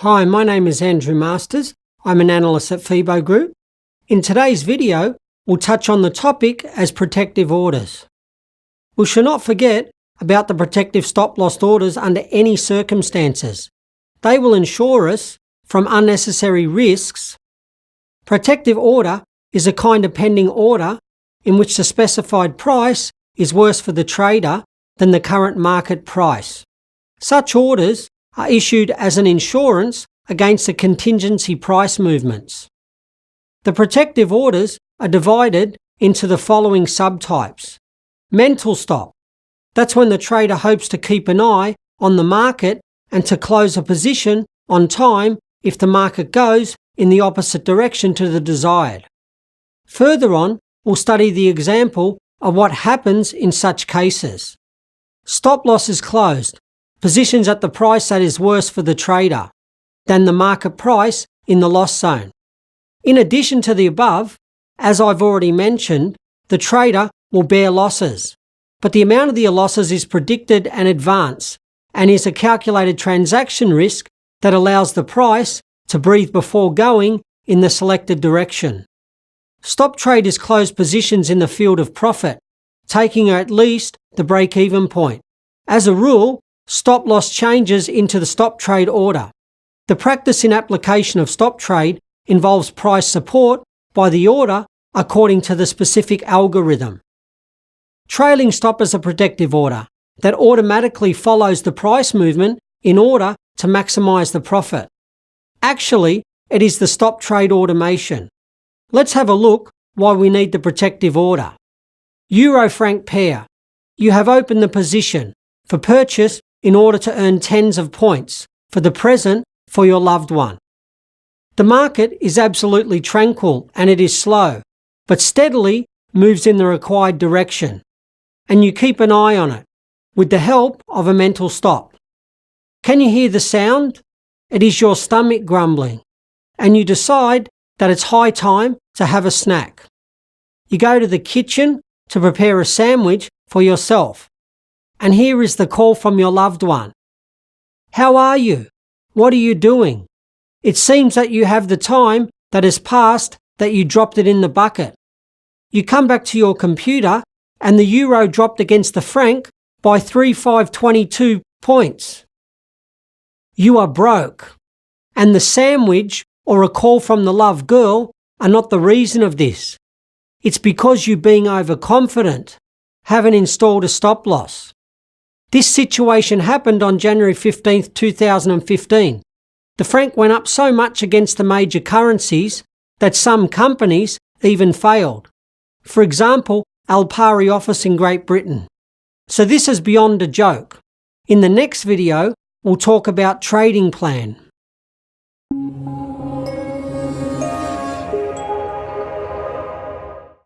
Hi, my name is Andrew Masters. I'm an analyst at FIBO Group. In today's video, we'll touch on the topic as protective orders. We shall not forget about the protective stop-loss orders under any circumstances. They will ensure us from unnecessary risks. Protective order is a kind of pending order in which the specified price is worse for the trader than the current market price. Such orders are issued as an insurance against the contingency price movements. The protective orders are divided into the following subtypes. Mental stop. That's when the trader hopes to keep an eye on the market and to close a position on time if the market goes in the opposite direction to the desired. Further on, we'll study the example of what happens in such cases. Stop loss is closed. Positions at the price that is worse for the trader than the market price in the loss zone. In addition to the above, as I've already mentioned, the trader will bear losses, but the amount of the losses is predicted in advance and is a calculated transaction risk that allows the price to breathe before going in the selected direction. Stop traders close positions in the field of profit, taking at least the break-even point. As a rule, stop loss changes into the stop trade order. The practice in application of stop trade involves price support by the order according to the specific algorithm. Trailing stop is a protective order that automatically follows the price movement in order to maximize the profit. Actually, it is the stop trade automation. Let's have a look why we need the protective order. Euro-franc pair. You have opened the position for purchase in order to earn tens of points for the present for your loved one. The market is absolutely tranquil and it is slow, but steadily moves in the required direction, and you keep an eye on it with the help of a mental stop. Can you hear the sound? It is your stomach grumbling, and you decide that it's high time to have a snack. You go to the kitchen to prepare a sandwich for yourself. And here is the call from your loved one. How are you? What are you doing? It seems that you have the time that has passed that you dropped it in the bucket. You come back to your computer and the euro dropped against the franc by 3,522 points. You are broke. And the sandwich or a call from the love girl are not the reason of this. It's because you being overconfident, haven't installed a stop loss. This situation happened on January 15, 2015. The franc went up so much against the major currencies that some companies even failed. For example, Alpari office in Great Britain. So this is beyond a joke. In the next video, we'll talk about trading plan.